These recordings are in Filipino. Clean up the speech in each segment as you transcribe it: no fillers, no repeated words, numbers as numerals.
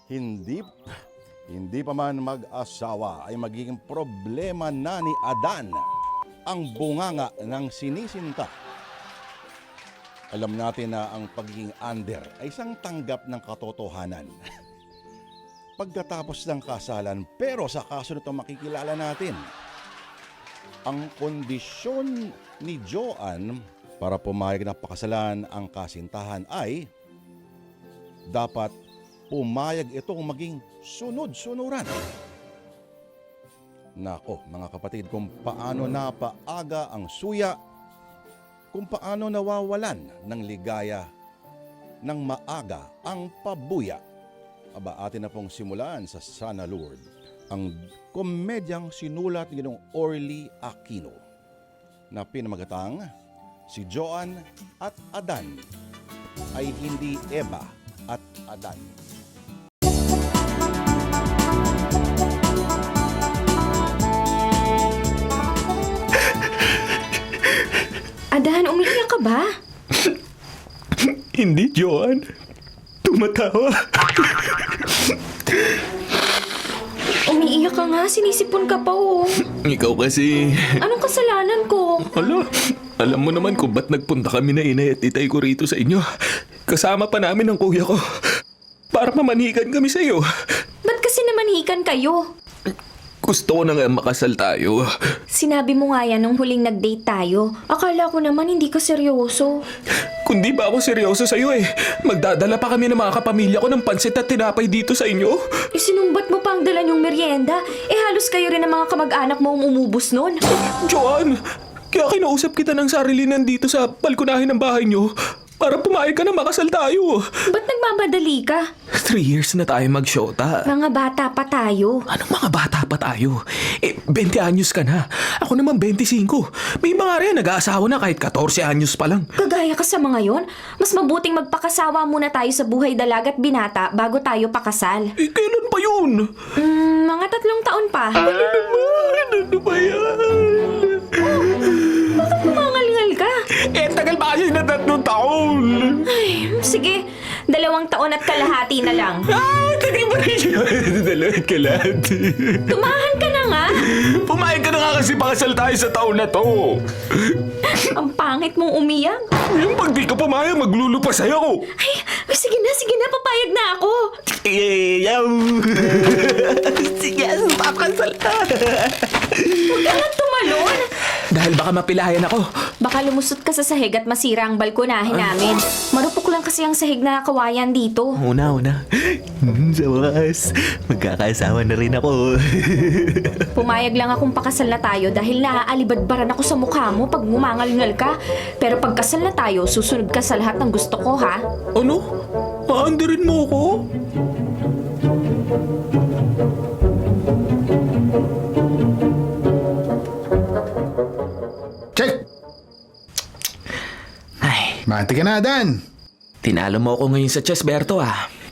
Hindi hindi pa man mag-asawa ay magiging problema na ni Adan ang bunganga ng sinisinta. Alam natin na ang pagiging under ay isang tanggap ng katotohanan. Pagkatapos ng kasalan, pero sa kaso nito makikilala natin ang kondisyon ni Joanne para pumayag na pakasalan ang kasintahan ay dapat pumayag itong maging sunod-sunuran. Nako, mga kapatid, kung paano napaaga ang suya, kung paano nawawalan ng ligaya ng maaga ang pabuya. Aba, atin na pong simulan sa Sana Lord ang komedyang sinulat ni Ginoong Orly Aquino na pinamagatang Si Joanne at Adan ay hindi Eva at Adan. Adan, umiiyak ka ba? Hindi, Joanne. Tumatawa. Umiiyak ka nga, sinisipon ka pa oh. Ikaw kasi... Anong kasalanan ko? Alam mo naman kung ba't nagpunta kami na inay at itay ko rito sa inyo. Kasama pa namin ang kuya ko. Para mamanikan kami sa iyo. Ba't kasi namanhikan kayo? Gusto ko na nga makasal tayo. Sinabi mo nga yan nung huling nag-date tayo. Akala ko naman hindi ka seryoso. Kung di ba ako seryoso sa iyo magdadala pa kami ng mga kapamilya ko ng pansit at tinapay dito sa inyo. Isinumbat mo pa ang dala niyong merienda. Halos kayo rin ang mga kamag-anak mo ang umubos nun. Joanne, kaya kinausap kita ng sarili nandito sa balkonahin ng bahay niyo para pumayag ka na makasal tayo. Ba't nagmamadali ka? 3 years na tayo mag-shota. Mga bata pa tayo. Anong mga bata pa tayo? 20 anyos ka na. Ako naman 25. May mga rin nag-aasawa na kahit 14 anyos pa lang. Kagaya ka sa mga yon, mas mabuting magpakasawa muna tayo sa buhay dalaga at binata bago tayo pakasal. Kailan pa yun? Mga 3 taon pa. Ano ba yan? Bakit kumangal-ngal ka? Tagal ba kasi na 3 taon? Ay, sige, 2 taon at kalahati na lang. Tagal ba rin yun? 2 kalahati. Tumahan ka na nga. Pumayag ka na nga kasi pakasal tayo sa taon na to. Ang pangit mong umiyak. Yung pag di ka pumayag, maglulupasay ako. Ay, sige na, papayag na ako. Sige, papakasal ka. Huwag ka nga tumalon. Dahil baka mapilayan ako. Baka lumusot ka sa sahig at masira ang balkonahin namin. Marupok lang kasi ang sahig na kawayan dito. Una. Sa wakas, magkakasawa na rin ako. Pumayag lang akong pakasal na tayo dahil naaalibadbaran ako sa mukha mo pag ngumangal-ngal ka. Pero pagkasal na tayo, susunod ka sa lahat ng gusto ko, ha? Ano? Aandirin mo ako? Check! Ay, Mati ka na, Dan. tinalo mo ako ngayon sa chess, Berto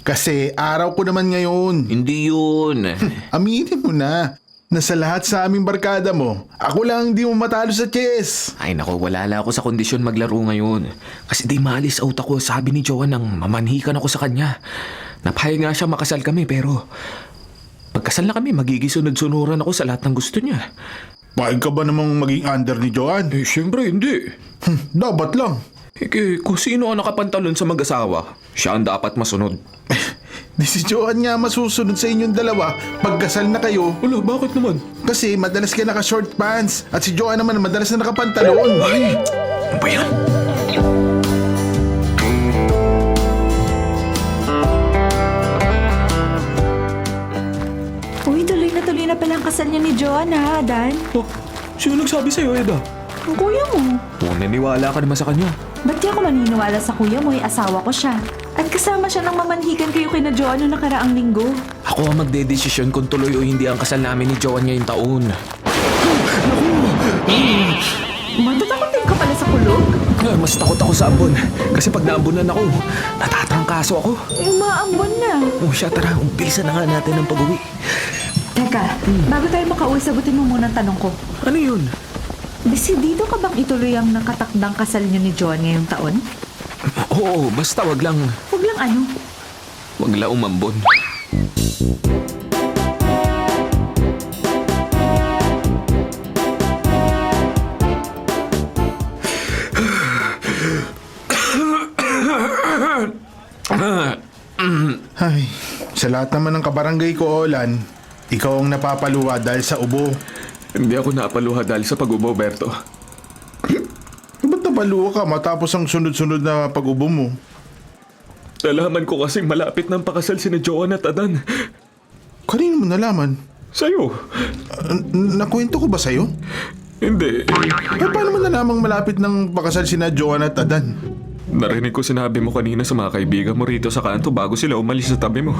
Kasi araw ko naman ngayon. Hindi yun. Aminin mo na. Nasa lahat sa aming barkada mo, ako lang hindi mo matalo sa chess. Ay nako, wala lang ako sa kondisyon maglaro ngayon. Kasi di maalis out ako, sabi ni Joanne nang mamanhikan ako sa kanya. Napahayag nga siya makasal kami pero pagkasal na kami, magigisunod-sunuran ako sa lahat ng gusto niya. Pahig ka ba namang maging under ni Joanne? Siyempre hindi. Dapat lang. Kung sino ang nakapantalon sa mag-asawa, siya ang dapat masunod. Di si Joanne nga masusunod sa inyong dalawa pagkasal na kayo. Wala, bakit naman? Kasi madalas ka naka-short pants at si Joanne naman madalas na nakapantalon. Ay, ano ba yan? Uy, tuloy na pala ang kasal niya ni Joanne ha, Dan? Oh, sino nagsabi sa'yo, Eda? Ang kuya mo. Naniwala ka naman sa kanya. Ba't di ako maniniwala sa kuya mo? Asawa ko siya. At kasama siya nang mamanhikan kayo kay na Joanne noong nakaraang linggo. Ako ang magdedesisyon kung tuloy o hindi ang kasal namin ni Joanne ngayong taon. Matatakotin ka pala sa kulog? Mas takot ako sa ambon. Kasi pag naambunan ako, natatrangkaso ako. Umaambon na. Siya, tara, umpisan na nga natin ang pag-uwi. Teka, bago tayo makauwi, sagutin mo muna ang tanong ko. Ano yun? Desidido ka bang ituloy ang nakatakdang kasal niyo ni Joanne ngayong taon? Oo, basta wag lang Huwag lang ano. umambon. Ay, sa lahat naman ng kabarangay ko, Olan, ikaw ang napapaluha dahil sa ubo. Hindi ako napaluha dahil sa pag-ubo, Berto. Ba't napaluha ka matapos ang sunod-sunod na pag-ubo mo? Nalaman ko kasing malapit ng pakasal sina Joan at Adan. Kanino mo nalaman? Sa'yo. Nakwento ko ba sa'yo? Hindi. Eh, paano mo nalamang malapit ng pakasal sina Joan at Adan? Narinig ko sinabi mo kanina sa mga kaibigan mo rito sa kanto bago sila umalis sa tabi mo.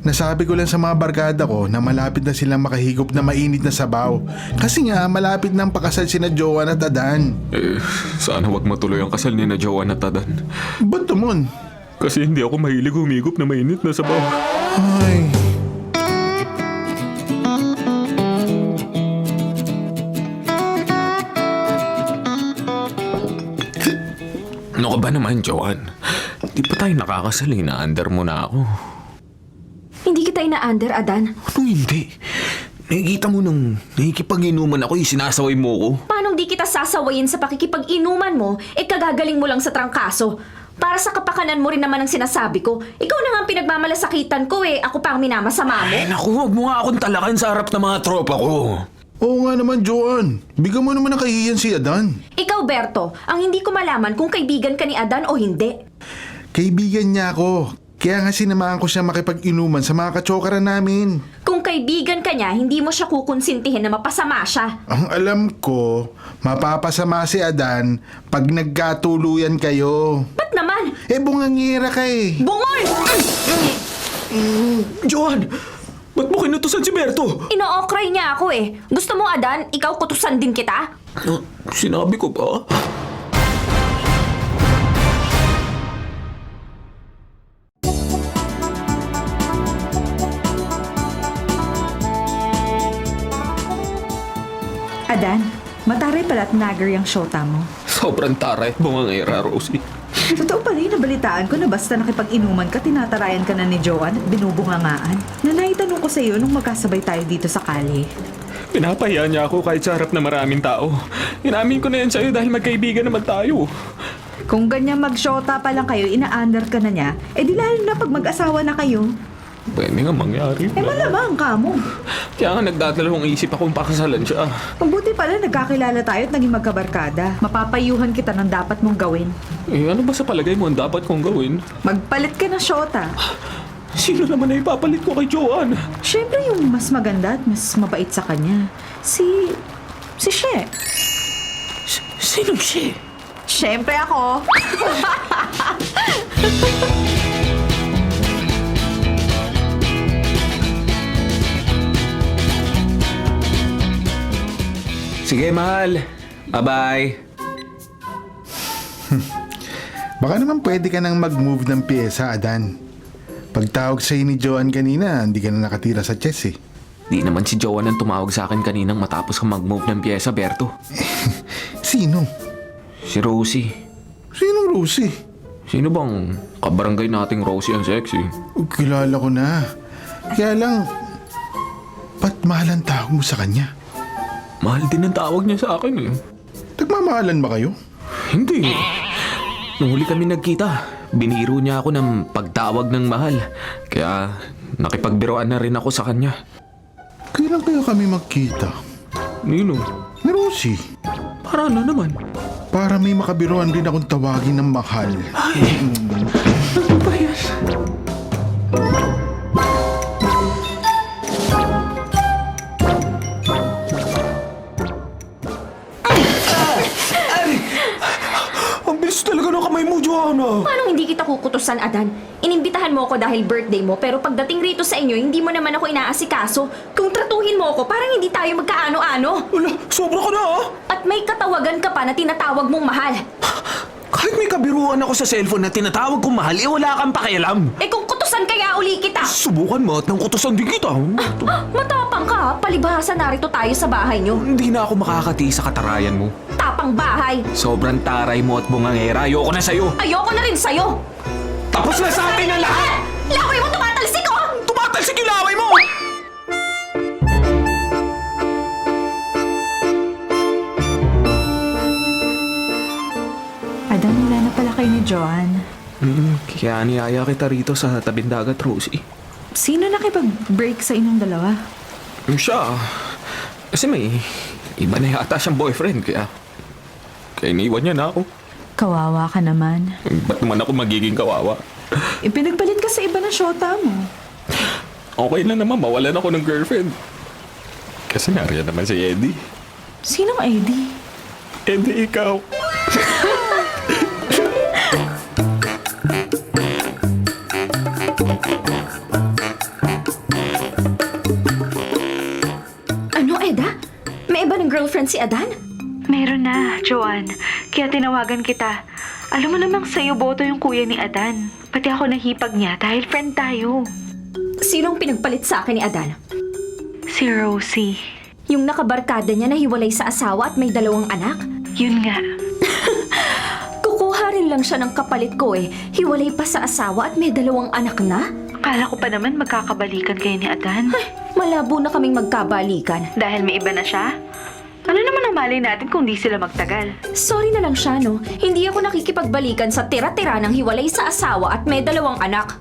Nasabi ko lang sa mga barkada ko na malapit na silang makahigop na mainit na sabaw. Kasi nga, malapit ng pakasal sina Joan at Adan. Sana wag matuloy ang kasal ni na Joan at Adan. Ba't naman? Kasi hindi ako mahilig humigop na mainit na sabaw. Ay... Ano ka ba naman, Joan? Di pa tayo nakakasal, ina-under mo na ako. Hindi kita ina-under, Adan. Ano hindi? Nakikita mo nung nakikipag-inuman ako, sinasaway mo ko. Paano di kita sasawayin sa pakikipag-inuman mo, kagagaling mo lang sa trangkaso? Para sa kapakanan mo rin naman ang sinasabi ko. Ikaw na nga ang pinagmamalasakitan ko ako pa ang minamasama mo. Ay naku, huwag mo nga akong talakan sa harap ng mga tropa ko. Oo nga naman, Joan. Bigyan mo naman ng kahihiyan si Adan. Ikaw, Berto, ang hindi ko malaman kung kaibigan ka ni Adan o hindi. Kaibigan niya ako. Kaya nga sinamahan ko siya makipag-inuman sa mga katsokaran namin. Kung kaibigan ka niya, hindi mo siya kukonsintihin na mapasama siya. Ang alam ko, mapapasama si Adan pag nagkatuluyan kayo. Ba't naman? Bungangira ka eh. Bungol! Joan! Ba't mo kinutusan si Berto? Ino-okray niya ako Gusto mo, Adan, ikaw kutusan din kita? Sinabi ko ba? Adan, mataray pala at nagger yung shota mo. Sobrang taray, bungangera, Rosie. Totoo pala yung nabalitaan ko na basta nakipag-inuman ka, tinatarayan ka na ni Joan at binubungangaan. Na naitanong ko sa iyo nung magkasabay tayo dito sa kali. Pinapahiya niya ako kahit sa harap na maraming tao. Inamin ko na yan sa'yo dahil magkaibigan naman tayo. Kung ganyan mag-shota pa lang kayo, ina-under ka na niya, di lalo na pag mag-asawa na kayo. Pwede nga mangyari. Malamang ka mo. Kaya nga nagdadalawang isip akong pakasalan siya. Mabuti pala nagkakilala tayo at naging magkabarkada. Mapapayuhan kita ng dapat mong gawin. Ano ba sa palagay mo ang dapat kong gawin? Magpalit ka ng shota. Sino naman na ipapalit ko kay Joan? Siyempre yung mas maganda at mas mabait sa kanya. Si She. Sinong siya? Siyempre ako. Sige, mahal. Bye-bye. Baka naman pwede ka nang mag-move ng pyesa, Adan. Pagtawag sa'yo ni Joan kanina, hindi ka na nakatira sa chess eh. Di naman si Joan ang tumawag sa akin kaninang matapos kang mag-move ng pyesa, Berto. Sino? Si Rosie. Sinong Rosie? Sino bang kabarangay nating Rosie ang sexy? Kilala ko na. Kaya lang, ba't mahal ang tawag mo sa kanya? Mahal din ang tawag niya sa akin Nagmamahalan ba kayo? Hindi. Nung huli kami nagkita, biniro niya ako ng pagtawag ng mahal. Kaya nakipagbiroan na rin ako sa kanya. Kailan kayo kami magkita? Nino, Ni Rosie. para na naman. Para may makabiruan din akong tawagin ng mahal. Ano ba yan? Ang bilis talaga ng kamay mo, Joanna. Paano hindi kita kukutusan, Adan? Inimbitahan mo ako dahil birthday mo, pero pagdating rito sa inyo, hindi mo naman ako inaasikaso. Kung tratuhin mo ako, parang hindi tayo magkaano-ano. Wala, sobra ka na At may katawagan ka pa na tinatawag mong mahal. Kahit may kabiruan ako sa cellphone na tinatawag kong mahal, wala kang pakialam. Kung kutusan kaya uli kita. Subukan mo at nang kutusan din kita. Matapang ka, palibhasa narito tayo sa bahay nyo. Hindi na ako makakati sa katarayan mo. Tapang bahay. Sobrang taray mo at bungangera. Ayoko na sa'yo. Ayoko na rin sa'yo. Tapos na sa atin ang lahat! Lakoy mo, tumatalas Kaya niyaya kita rito sa tabing dagat, Rosie. Sino nakipag-break sa inyong dalawa? Siya. Kasi may iba na yata siyang boyfriend, kaya iniwan niya na ako. Kawawa ka naman. Ba't naman ako magiging kawawa? Ipinagpalit ka sa iba na syota mo. Okay lang naman, mawalan ako ng girlfriend. Kasi nariyan naman si Eddie. Sinong Eddie? Eddie, ikaw. Ano, Eda? May iba ng girlfriend si Adan? Meron na, Joanne. Kaya tinawagan kita. Alam mo namang sa'yo boto yung kuya ni Adan. Pati ako nahipag niya dahil friend tayo. Sinong pinagpalit sa akin ni Adan? Si Rosie. Yung nakabarkada niya na hiwalay sa asawa at may 2 anak? Yun nga. Kukuha rin lang siya ng kapalit ko eh. Hiwalay pa sa asawa at may 2 anak na? Akala ko pa naman magkakabalikan kayo ni Adan. Ay, malabo na kaming magkabalikan. Dahil may iba na siya? Ano naman ang malay natin kung di sila magtagal? Sorry na lang siya, no? Hindi ako nakikipagbalikan sa tira-tira ng hiwalay sa asawa at may 2 anak.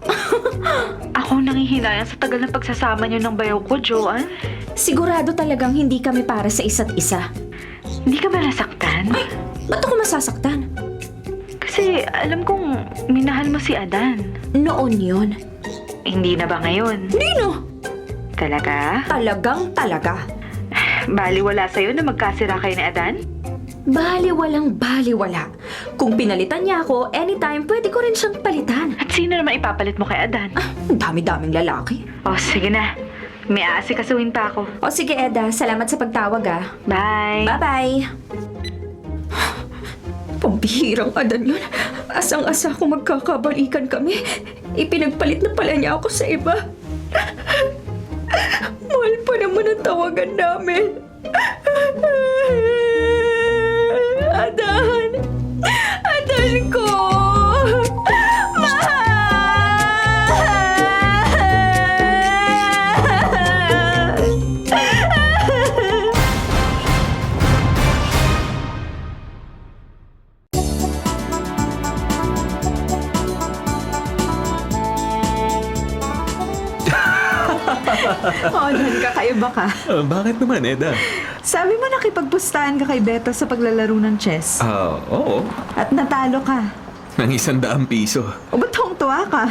Ako nanghihinayang sa tagal ng pagsasama niyo ng bayaw ko, Joanne. Sigurado talagang hindi kami para sa isa't isa. Hindi ka ba nasaktan? Ay, ba't ako masasaktan? Kasi alam kong minahal mo si Adan. Noon yon. Hindi na ba ngayon? Hindi no. Talaga? Talagang talaga. Baliwala sa'yo na magkasira kayo ni Adan? Baliwalang baliwala. Kung pinalitan niya ako, anytime pwede ko rin siyang palitan. At sino naman ipapalit mo kay Adan? Ang dami-daming lalaki. Oh, sige na. May aasikasuhin pa ako. O sige, Eda. Salamat sa pagtawag ah. Bye! Bye-bye. Pambihirang Adan yun. Asang-asa kung magkakabalikan kami. Ipinagpalit na pala niya ako sa iba. Mahal pa naman ang tawagan namin. Adan! Adan ko! Adan, kakaiba ka. Bakit naman, Eda? Sabi mo nakipagpustahan ka kay Beto sa paglalaro ng chess. Oo. At natalo ka. Nang 100 piso. O ba't tuwa ka?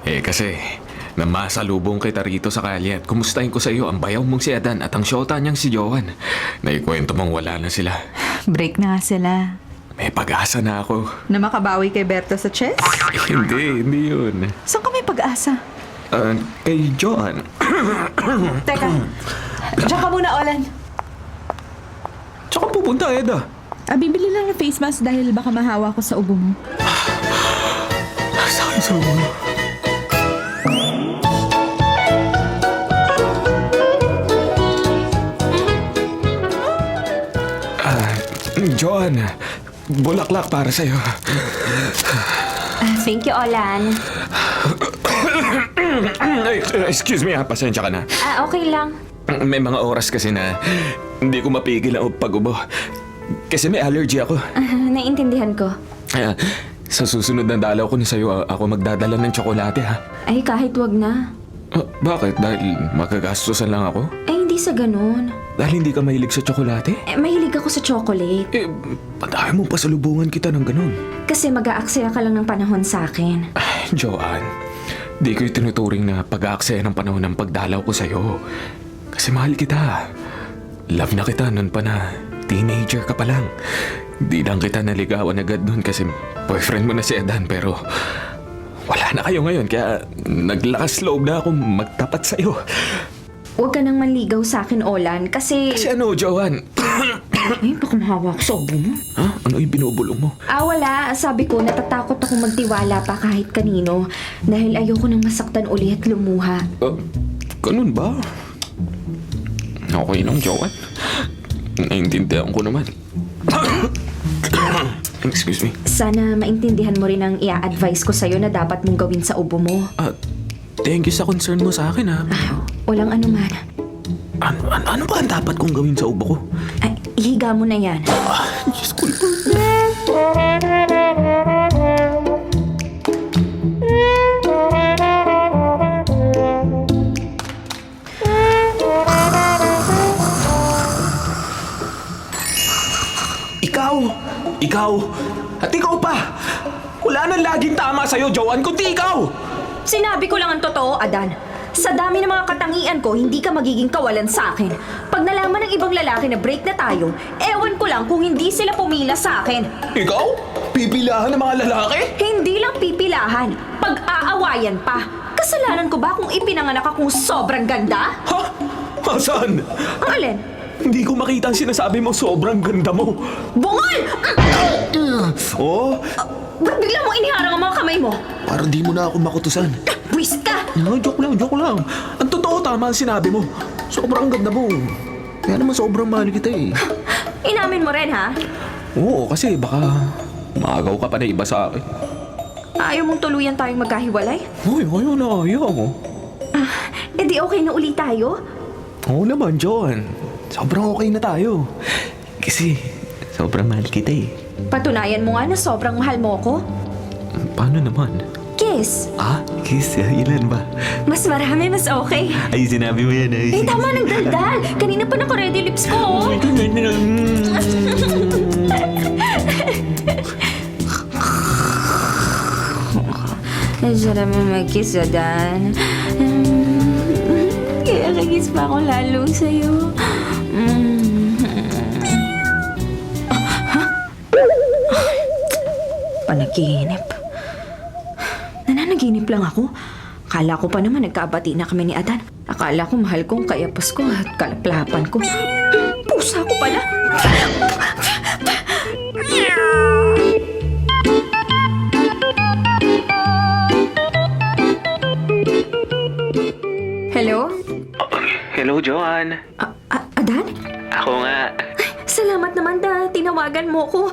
Kasi namasalubong kita rito sa kalye at kumustahin ko sa iyo ang bayaw mong si Adan at ang syota niyang si Joan. Naikwento mong wala na sila. Break na nga sila. May pag-asa na ako. Na makabawi kay Berto sa chess? Hindi yun. Saan ka may pag-asa? Kay Joan. Teka, diyan ka muna, Olan. Tsaka pupunta, Eda. Bibili lang ng face mask dahil baka mahawa ko sa ubo mo. Sakit sa ulo. Joan, bulaklak para sa'yo. Thank you, Olan. Excuse me, pasensya ka na. Okay lang. May mga oras kasi na hindi ko mapigil ang pag-ubo. Kasi may allergy ako. Naiintindihan ko. Sa susunod na dalaw ko na sa'yo, ako magdadala ng tsokolate, ha? Ay, kahit wag na. Bakit? Dahil magagastusan lang ako? Ay, hindi sa ganun. Dahil hindi ka mahilig sa tsokolate? Mahilig ako sa chocolate. Patahay mo pasalubungan kita ng ganun. Kasi mag-aaksaya ka lang ng panahon sa akin. Joanne, di ko yung tinuturing na pag-aaksaya ng panahon ng pagdalaw ko sa'yo. Kasi mahal kita. Love na kita nun pa na teenager ka pa lang. Di lang kita naligawan agad nun kasi boyfriend mo na si Adan, pero wala na kayo ngayon kaya naglakas loob na akong magtapat sa'yo. Huwag ka nang manligaw sa akin, Olan, kasi... Kasi ano, Joanne? Ay, baka mahawa ako sa ubo mo. Ha? Ano yung binubulong mo? Wala. Sabi ko, natatakot akong magtiwala pa kahit kanino dahil ayoko nang masaktan uli at lumuha. Ganun ba? Okay lang, Joanne. Naiintindihan ko naman. Excuse me. Sana maintindihan mo rin ang i-advise ko sa'yo na dapat mong gawin sa ubo mo. Thank you sa concern mo sa akin, ha? Walang anuman. Ano ba ang dapat kong gawin sa ubo ko? Ay, ihiga mo na yan. Diyos ko. Ikaw! At ikaw pa! Wala nang laging tama sa'yo, Joanne, kundi ikaw! Sinabi ko lang ang totoo, Adan. Sa dami ng mga katangian ko, hindi ka magiging kawalan sa akin. Pag nalaman ng ibang lalaki na break na tayo, ewan ko lang kung hindi sila pumila sa akin. Ikaw? Pipilahan ng mga lalaki? Hindi lang pipilahan, pag-aawayan pa. Kasalanan ko ba kung ipinanganak akong sobrang ganda? Ha? Asan? Ang alin? Hindi ko makita ang sinasabi mo sobrang ganda mo. Bungol! Oh, Ba't bigla mo iniharang ang mga kamay mo? para di mo na ako makutusan. Buwis ka! No, joke lang. Ang totoo, tama ang sinabi mo. Sobrang ganda mo. Kaya naman sobrang mahal kita eh. Inamin mo rin, ha? Oo, kasi baka maagaw ka pa na iba sa akin. Ayaw mong tuluyan tayong magkahiwalay? Uy, ayaw mo. E di okay na uli tayo? Oo naman, John. Sobrang okay na tayo. Kasi sobrang mahal kita eh. Patunayan mo nga na sobrang mahal mo ko. Paano naman? Kiss! Kiss? Ilan ba? Mas marami, mas okay. Ay, sinabi mo yan ay. Eh, tama ng daldal! Kanina pa naka-ready lips ko, oh. Ang sarap mo mag-kiss, Adan. Kaya nag-kiss pa ako lalo sa'yo. Panaginip. Nananaginip lang ako. Akala ko pa naman nagkabati na kami ni Adan. Akala ko mahal kong kayapos ko at kalaplapan ko. Pusa ko pala. Hello? Hello, Joanne. Adan? Ako nga. Salamat naman na tinawagan mo ko.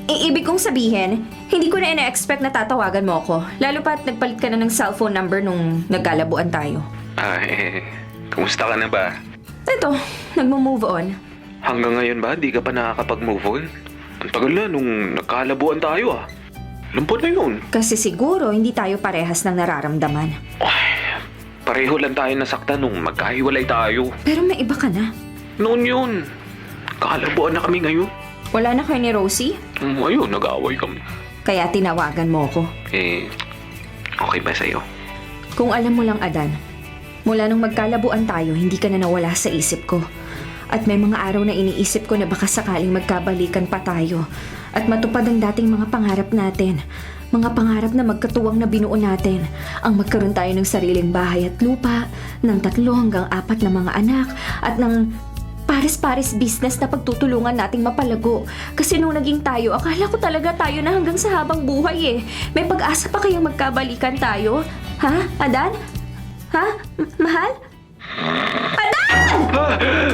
Ibig kong sabihin, hindi ko na ina-expect na tatawagan mo ako. Lalo pa't nagpalit ka na ng cellphone number nung nagkalabuan tayo. Kumusta ka na ba? Ito, nagmo-move on. Hanggang ngayon ba, di ka pa nakakapag-move on? Ang tagal na nung nagkalabuan tayo Lumpot na yun. Kasi siguro hindi tayo parehas ng nararamdaman. Pareho lang tayo nasaktan nung magkahiwalay tayo. Pero may iba ka na. Noon yun. Kalabuan na kami ngayon. Wala na kayo ni Rosie? Ayun, nag-aaway kami. Kaya tinawagan mo ko. Okay ba sa'yo? Kung alam mo lang, Adan, mula nung magkalabuan tayo, hindi ka na nawala sa isip ko. At may mga araw na iniisip ko na baka sakaling magkabalikan pa tayo at matupad ang dating mga pangarap natin. Mga pangarap na magkatuwang na binuo natin. Ang magkaroon tayo ng sariling bahay at lupa, ng 3 hanggang 4 na mga anak, at ng pares-pares business na pagtutulungan nating mapalago. Kasi nung naging tayo, akala ko talaga tayo na hanggang sa habang buhay eh. May pag-asa pa kayang magkabalikan tayo? Ha? Adan? Ha? Mahal?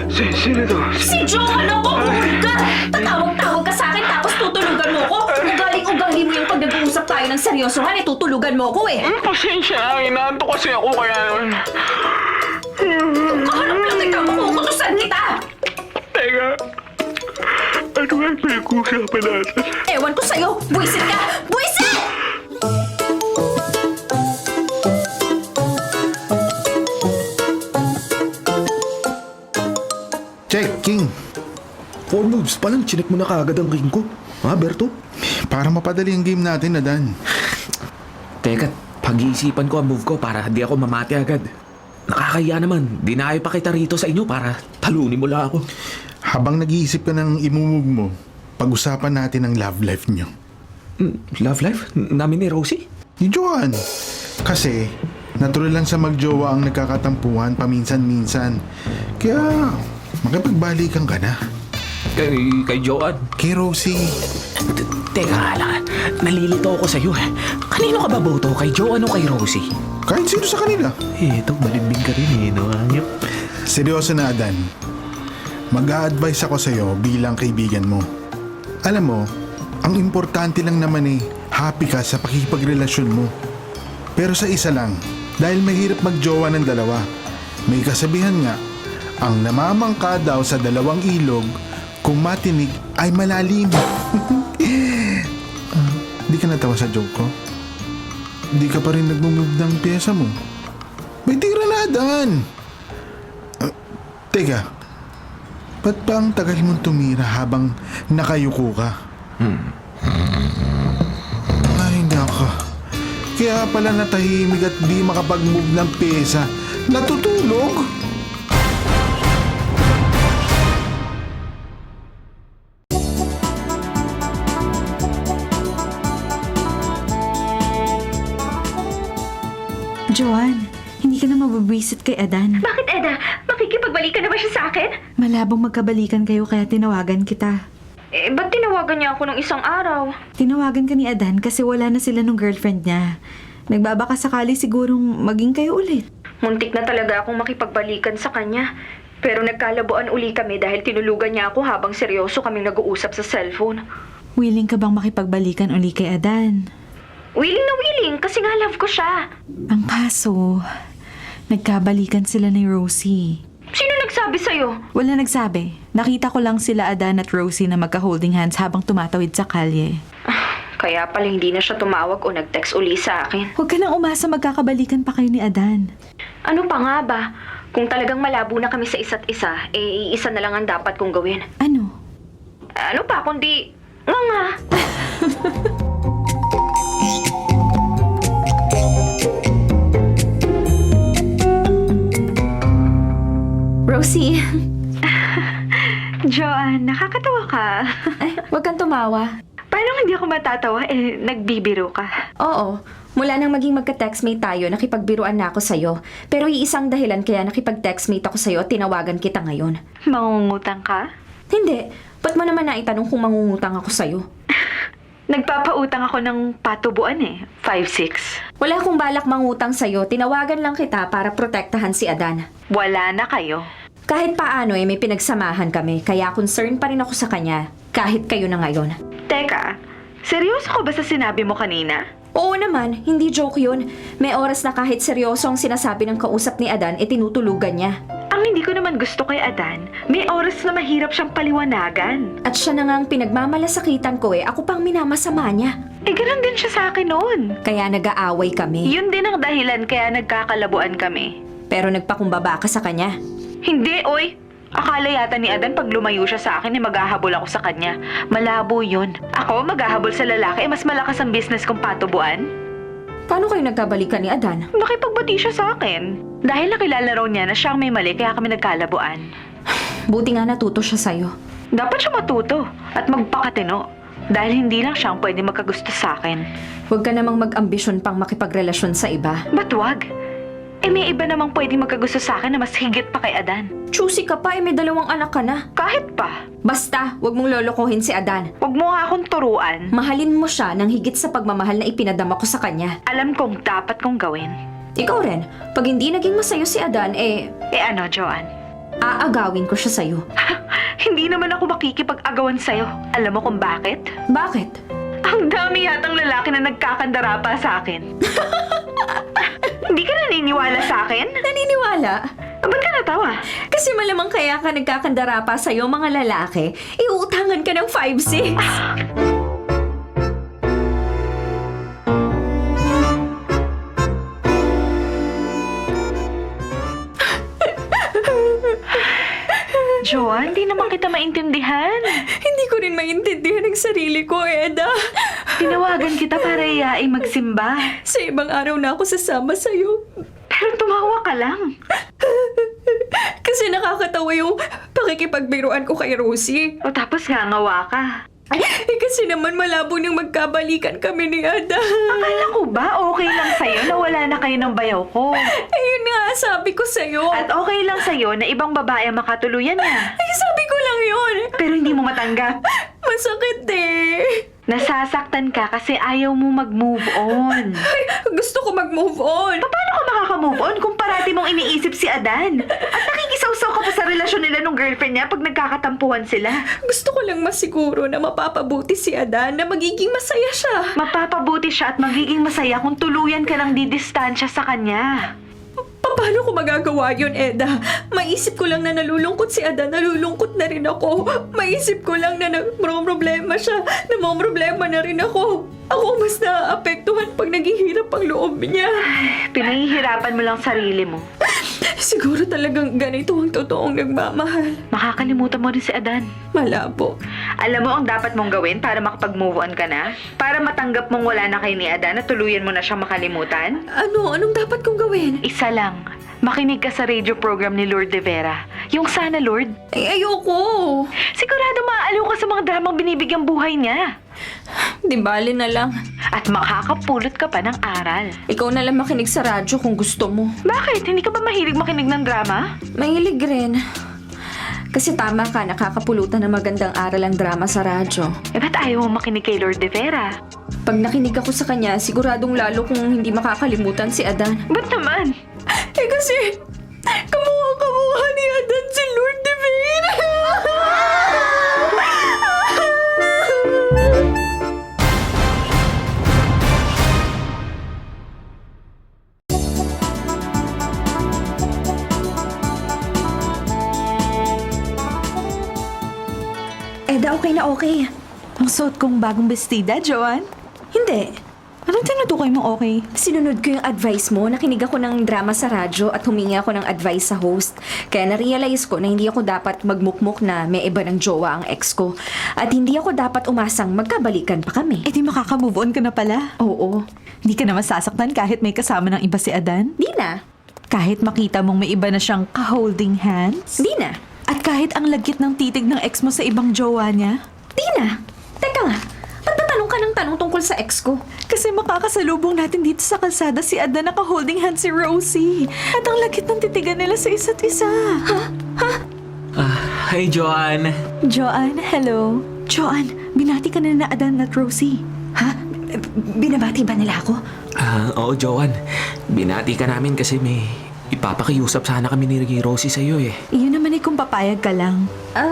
Sino to? Si Joan ako! Ka! Tatawag-tawag ka sa akin tapos tutulugan mo ko! Ugaling-ugali mo yung pag nag-uusap tayo ng seryosohan eh, tutulugan mo ko eh! Pasensya, inaanto kasi ako kaya nun. Kaharap lang kita, makukutusan kita! Teka, ano nga pinag-uusapan natin? Ewan ko sa'yo! Buisit ka! Buisit! Check, King. 4 moves pa lang, chinek mo na kaagad ang ring ko. Ha, Berto? Para mapadali ang game natin, Adan. Teka, pag-iisipan ko ang move ko para di ako mamati agad. Nakakaya naman, dinayo pa kita rito sa inyo para talunin mo lang ako. Habang nag-iisip ka ng imumove mo, pag-usapan natin ang love life nyo. Love life? Namin ni Rosie? Ni Joan. Kasi, natural lang sa magjowa ang nagkakatampuhan paminsan-minsan. Kaya, makipagbalikan ka na. Kay Joan? Kay Rosie. Teka lang, nalilito ako sa'yo eh. Kanino ka ba boto? Kay Joan o kay Rosie? Kahit sino sa kanila. Ito, balimbing ka rin eh, no? Anyop. Seryoso na, Adan. Mag-a-advise ako sa'yo bilang kaibigan mo. Alam mo, ang importante lang naman happy ka sa pakikipagrelasyon mo. Pero sa isa lang, dahil mahirap magjowa ng dalawa, may kasabihan nga, ang namamangka daw sa 2 ilog, kung matinig ay malalim. Di ka natawa sa joke ko? Di ka pa rin nagmumove ng pyesa mo? May tira na, Adan! Teka, Ba't ba ang tagal mong tumira habang nakayuko ka? Ay, nako. Kaya pala natahimik at di makapag-move ng pyesa. Natutulog? Joanne, hindi ka na mababwisit kay Adan. Bakit, Eda? Makikipagbalikan na ba siya sa akin? Malabong magkabalikan kayo kaya tinawagan kita. Ba't tinawagan niya ako ng isang araw? Tinawagan ka ni Adan kasi wala na sila nung girlfriend niya. Nagbabaka sakali sigurong maging kayo ulit. Muntik na talaga akong makipagbalikan sa kanya. Pero nagkalabuan uli kami dahil tinulugan niya ako habang seryoso kaming nag-uusap sa cellphone. Willing ka bang makipagbalikan uli kay Adan? Willing na willing kasi nga love ko siya. Ang kaso, nagkabalikan sila ni Rosie. Sino nagsabi sa'yo? Wala nagsabi. Nakita ko lang sila Adan at Rosie na magka-holding hands habang tumatawid sa kalye. Kaya pala hindi na siya tumawag o nag-text uli sa akin. Huwag ka nang umasa magkakabalikan pa kayo ni Adan. Ano pa nga ba? Kung talagang malabo na kami sa isa't isa, iisa na lang ang dapat kong gawin. Ano? Ano pa kundi nga. Rosie. Joanne, nakakatawa ka. Ay, wag kang tumawa. Paano hindi ako matatawa? Nagbibiro ka. Oo. Mula nang maging magka-textmate tayo, nakipagbiruan na ako sa'yo. Pero iisang dahilan kaya nakipag-textmate ako sa'yo at tinawagan kita ngayon. Mangungutang ka? Hindi. Ba't mo naman naitanong kung mangungutang ako sa'yo? Nagpapautang ako ng patubuan 5-6. Wala akong balak mangutang sa'yo. Tinawagan lang kita para protektahan si Adan. Wala na kayo. Kahit paano may pinagsamahan kami, kaya concerned pa rin ako sa kanya, kahit kayo na ngayon. Teka, seryoso ka ba sa sinabi mo kanina? Oo naman, hindi joke yun. May oras na kahit seryoso ang sinasabi ng kausap ni Adan, tinutulugan niya. Ang hindi ko naman gusto kay Adan, may oras na mahirap siyang paliwanagan. At siya na nga ang pinagmamalasakitan ko ako pang minamasama niya. Ganun din siya sa akin noon. Kaya nag-aaway kami. Yun din ang dahilan kaya nagkakalabuan kami. Pero nagpakumbaba ka sa kanya. Hindi, oy. Akala yata ni Adan pag lumayo siya sa akin maghahabol ako sa kanya. Malabo yun. Ako, maghahabol sa lalaki, mas malakas ang business kong patubuan. Paano kayo nagkabalikan ni Adan? Nakipagbati siya sa akin. Dahil nakilala raw niya na siyang may mali kaya kami nagkalabuan. Buti nga natuto siya sa'yo. Dapat siya matuto at magpakatino. Dahil hindi lang siyang pwede magkagusto sa akin. Huwag ka namang mag-ambisyon pang makipagrelasyon sa iba. Ba't wag? May iba namang pwede magkagusto sa akin na mas higit pa kay Adan. Choosy ka pa, may 2 anak ka na. Kahit pa. Basta, huwag mong lolokohin si Adan. Wag mo nga akong turuan. Mahalin mo siya ng higit sa pagmamahal na ipinadama ko sa kanya. Alam kong dapat kong gawin. Ikaw rin, pag hindi naging masaya si Adan, Ano, Joanne? aagawin ko siya sa'yo. Hindi naman ako makikipag-agawan sa'yo. Alam mo kung bakit? Bakit? Ang dami yatang lalaki na nagkakandara pa sa akin. Hindi ka naniniwala sa akin? Naniniwala? Ba't ka natawa? Kasi malamang kaya ka nagkakandara pa sa'yo mga lalaki, iuutangan ka ng 5-6. Joanne, hindi naman kita maintindihan. Hindi ko rin maintindihan ang sarili ko, Eda. Tinawagan kita para iyaing magsimba. Sa ibang araw na ako sasama sa'yo. Pero tumawa ka lang. Kasi nakakatawa yung pakikipagbiruan ko kay Rosie. O tapos ngangawa ka. Kasi naman malabo nang magkabalikan kami ni Ada. Akala ko ba okay lang sa'yo na wala na kayo ng bayaw ko? Ayun nga, sabi ko sa'yo. At okay lang sa'yo na ibang babae ang makatuluyan niya. Ay, sabi ko lang yun. Pero hindi mo matanggap. Masakit eh. Nasasaktan ka kasi ayaw mo mag-move on. Ay, gusto ko mag-move on. Paano ka makaka-move on kung parati mong iniisip si Adan? At nakikisawsaw ka pa sa relasyon nila nung girlfriend niya pag nagkakatampuhan sila. Gusto ko lang masiguro na mapapabuti si Adan na magiging masaya siya. Mapapabuti siya at magiging masaya kung tuluyan ka ng didistansya sa kanya. Paano ko magagawa yun, Eda? Maisip ko lang na nalulungkot si Ada, nalulungkot na rin ako. Maisip ko lang na problema siya, problema na rin ako. Ako mas naapektuhan pag naghihirap ang loob niya. Pinahihirapan mo lang sarili mo. Siguro talagang ganito ang totoong nagmamahal. Makakalimutan mo rin si Adan. Malabo. Alam mo ang dapat mong gawin para makapag-move on ka na? Para matanggap mong wala na kay ni Adan at tuluyan mo na siyang makalimutan? Ano? Anong dapat kong gawin? Isa lang. Makinig ka sa radio program ni Lord De Vera. Yung Sana Lord. Ayoko. Sigurado maaaliw ka sa mga dramang binibigyang buhay niya. Di bali na lang. At makakapulot ka pa ng aral. Ikaw na lang makinig sa radyo kung gusto mo. Bakit? Hindi ka ba mahilig makinig ng drama? Mahilig rin. Kasi tama ka, nakakapulutan ng magandang aral ang drama sa radyo. Ba't ayaw mo makinig kay Lord De Vera? Pag nakinig ako sa kanya, siguradong lalo kung hindi makakalimutan si Adan. Ba't naman? Kasi kamukha ni Adan si Lord De Vera. Okay na okay. Ang suot kong bagong bestida, Joanne. Hindi. Anong tinutukoy mo okay? Sinunod ko yung advice mo, nakinig ako ng drama sa radyo at humingi ako ng advice sa host. Kaya na-realize ko na hindi ako dapat magmukmuk na may iba ng jowa ang ex ko. At hindi ako dapat umasang magkabalikan pa kami. Eh di makaka-move on ka na pala. Oo. Hindi ka na masasaktan kahit may kasama ng iba si Adan? Di na. Kahit makita mong may iba na siyang ka-holding hands? Di na. At kahit ang lagkit ng titig ng ex mo sa ibang jowa niya? Di na. Teka nga. Ba't ba tanong ka ng tanong tungkol sa ex ko? Kasi makakasalubong natin dito sa kalsada si Adan naka-holding hands si Rosie. At ang lagkit ng titigan nila sa isa't isa. Hi, Joanne. Joanne, hello. Joanne, binati ka na Adan at Rosie. Ha? Binabati ba nila ako? Oo, Joanne. Binati ka namin kasi may ipapakiusap sana kami ni Rosie sa'yo eh. Iyon naman kung papayag ka lang.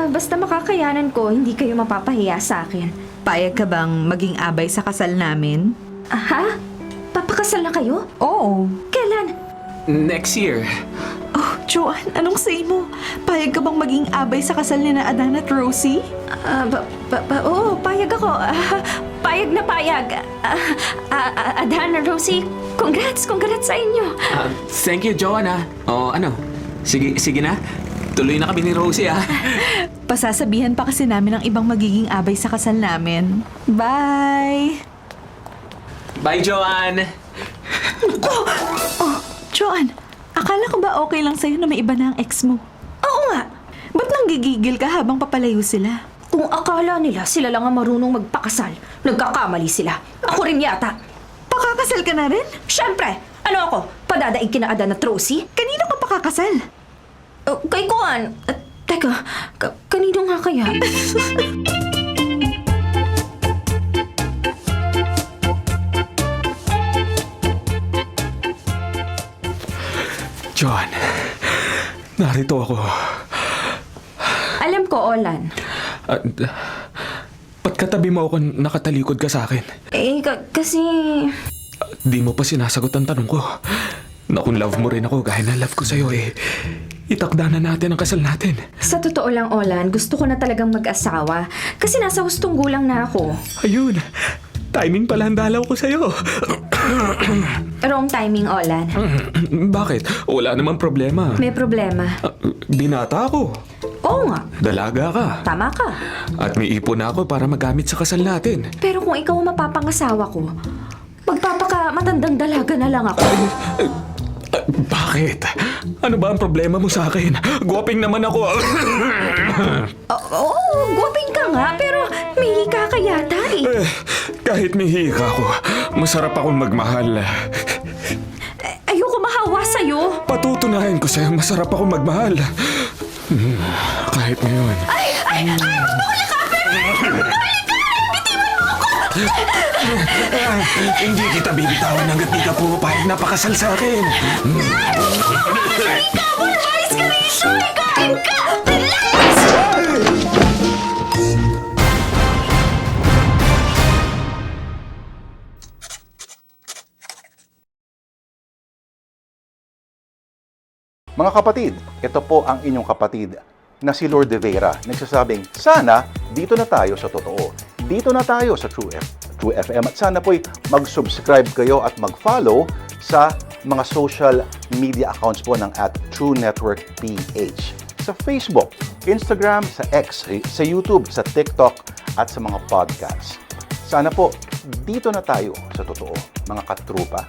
Basta makakayanan ko, hindi kayo mapapahiya sa akin. Payag ka bang maging abay sa kasal namin? Ha? Papakasal na kayo? Oo. Kailan? Next year. Oh, Joanne, anong say mo? Payag ka bang maging abay sa kasal ni na Adan at Rosie? Oo, payag ako. Payag na payag. Adan, Rosie, congrats sa inyo. Thank you, Joanne. O ano? Sige na. Tuloy na kami ni Rosie Pasasabihan pa kasi namin ang ibang magiging abay sa kasal namin. Bye! Bye, Joanne. Oh, Joanne, akala ko ba okay lang sa'yo na may iba na ang ex mo? Oo nga. Ba't nang gigigil ka habang papalayo sila? Kung akala nila sila lang ang marunong magpakasal, nagkakamali sila. Ako rin yata. Pakakasal ka na rin? Siyempre, ano ako? Padadaig kina Adan at Rosie? Kanino ka pakakasal? Kay Kuan. Teka, kanino nga kaya? Joanne, narito ako. Alam ko, Olan. At ba't katabi mo ako nakatalikod ka sa akin? Kasi... Di mo pa sinasagot ang tanong ko. Na kung love mo rin ako gaya na love ko sa'yo itakda na natin ang kasal natin. Sa totoo lang, Olan, gusto ko na talagang mag-asawa. Kasi nasa hustong gulang na ako. Ayun, timing pala ang dalaw ko sa'yo. Wrong timing, Olan. Bakit? Wala namang problema. May problema. Binata ako. Oo nga, Dalaga ka. tama ka. At may ipon na ako para magamit sa kasal natin. Pero kung ikaw ang mapapangasawa ko, magpapaka-matandang dalaga na lang ako. Bakit? Ano ba ang problema mo sa akin? Guwaping naman ako. Oo, guwaping ka nga, pero may hika ka yata eh. Kahit may hika ako, masarap akong magmahal. Ayoko mahawa sa'yo. Patutunayan ko sa'yo, masarap akong magmahal. Kahit ngayon. Hindi kita bibitawan hanggat di ka pumapayag na pakasal sa akin. Mga kapatid, ito po ang inyong kapatid na si Lord De Vera. Nagsasabing, sana dito na tayo sa totoo. Dito na tayo sa True FM. At sana po'y mag-subscribe kayo at mag-follow sa mga social media accounts po ng @TrueNetworkPH. Sa Facebook, Instagram, sa X, sa YouTube, sa TikTok, at sa mga podcasts. Sana po, dito na tayo sa totoo, mga katrupa.